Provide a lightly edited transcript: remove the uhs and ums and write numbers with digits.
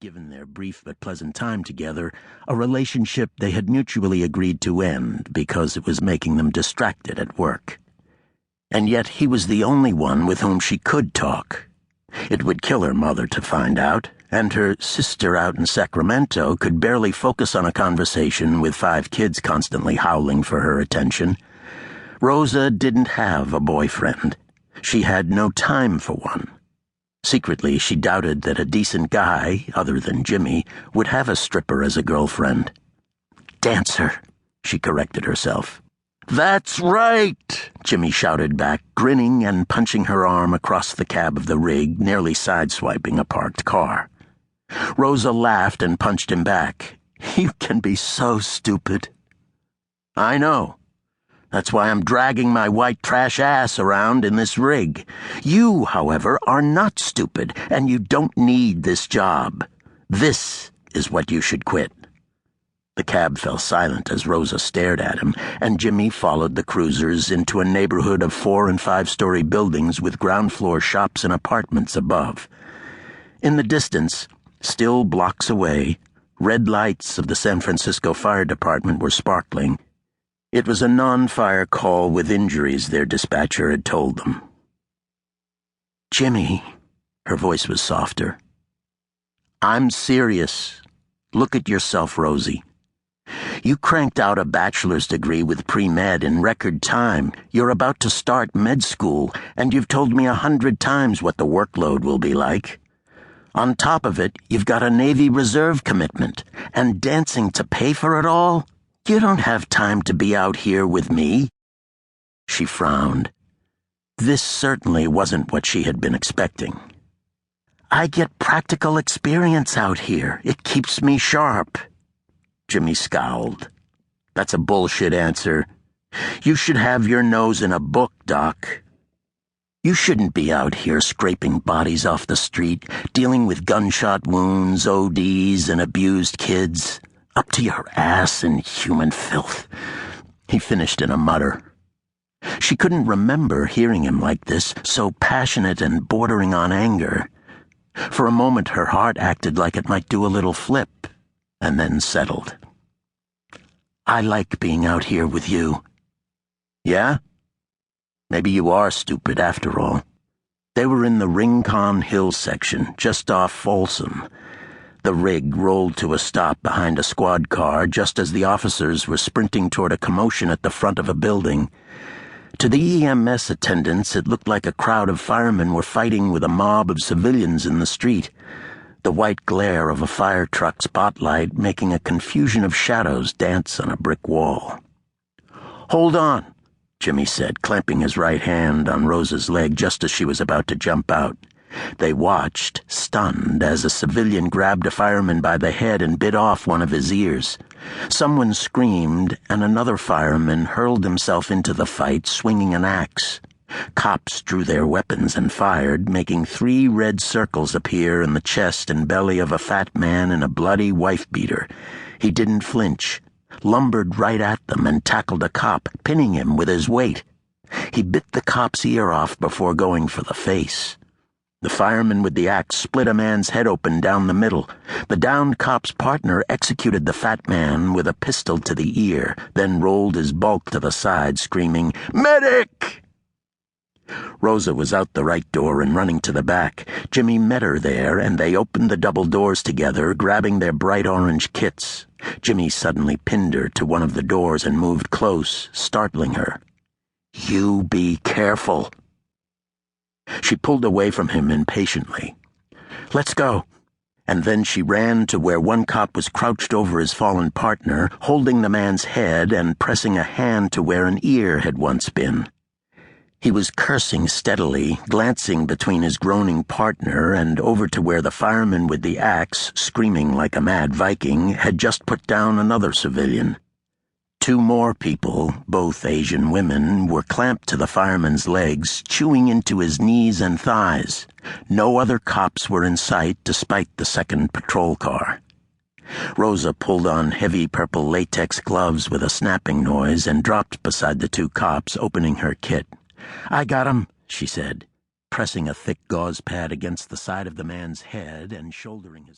Given their brief but pleasant time together, a relationship they had mutually agreed to end because it was making them distracted at work. And yet he was the only one with whom she could talk. It would kill her mother to find out, and her sister out in Sacramento could barely focus on a conversation with 5 kids constantly howling for her attention. Rosa didn't have a boyfriend. She had no time for one. Secretly, she doubted that a decent guy, other than Jimmy, would have a stripper as a girlfriend. Dancer, she corrected herself. That's right, Jimmy shouted back, grinning and punching her arm across the cab of the rig, nearly sideswiping a parked car. Rosa laughed and punched him back. You can be so stupid. I know. That's why I'm dragging my white trash ass around in this rig. You, however, are not stupid, and you don't need this job. This is what you should quit. The cab fell silent as Rosa stared at him, and Jimmy followed the cruisers into a neighborhood of 4- and 5-story buildings with ground-floor shops and apartments above. In the distance, still blocks away, red lights of the San Francisco Fire Department were sparkling. It was a non-fire call with injuries, their dispatcher had told them. Jimmy, her voice was softer. I'm serious. Look at yourself, Rosie. You cranked out a bachelor's degree with pre-med in record time. You're about to start med school, and you've told me 100 times what the workload will be like. On top of it, you've got a Navy Reserve commitment, and dancing to pay for it all? You don't have time to be out here with me. She frowned. This certainly wasn't what she had been expecting. I get practical experience out here. It keeps me sharp. Jimmy scowled. That's a bullshit answer. You should have your nose in a book, Doc. You shouldn't be out here scraping bodies off the street, dealing with gunshot wounds, ODs, and abused kids. Up to your ass in human filth. He finished in a mutter. She couldn't remember hearing him like this, so passionate and bordering on anger. For a moment her heart acted like it might do a little flip, and then settled. I like being out here with you. Yeah? Maybe you are stupid after all. They were in the Rincon Hill section, just off Folsom. The rig rolled to a stop behind a squad car just as the officers were sprinting toward a commotion at the front of a building. To the EMS attendants, it looked like a crowd of firemen were fighting with a mob of civilians in the street, the white glare of a fire truck spotlight making a confusion of shadows dance on a brick wall. Hold on, Jimmy said, clamping his right hand on Rosa's leg just as she was about to jump out. They watched, stunned, as a civilian grabbed a fireman by the head and bit off one of his ears. Someone screamed, and another fireman hurled himself into the fight, swinging an axe. Cops drew their weapons and fired, making 3 red circles appear in the chest and belly of a fat man in a bloody wife-beater. He didn't flinch, lumbered right at them and tackled a cop, pinning him with his weight. He bit the cop's ear off before going for the face. The fireman with the axe split a man's head open down the middle. The downed cop's partner executed the fat man with a pistol to the ear, then rolled his bulk to the side, screaming, "Medic!" Rosa was out the right door and running to the back. Jimmy met her there, and they opened the double doors together, grabbing their bright orange kits. Jimmy suddenly pinned her to one of the doors and moved close, startling her. You be careful. She pulled away from him impatiently. Let's go. And then she ran to where one cop was crouched over his fallen partner, holding the man's head and pressing a hand to where an ear had once been. He was cursing steadily, glancing between his groaning partner and over to where the fireman with the axe, screaming like a mad Viking, had just put down another civilian. 2 more people, both Asian women, were clamped to the fireman's legs, chewing into his knees and thighs. No other cops were in sight despite the second patrol car. Rosa pulled on heavy purple latex gloves with a snapping noise and dropped beside the 2 cops, opening her kit. I got him, she said, pressing a thick gauze pad against the side of the man's head and shouldering his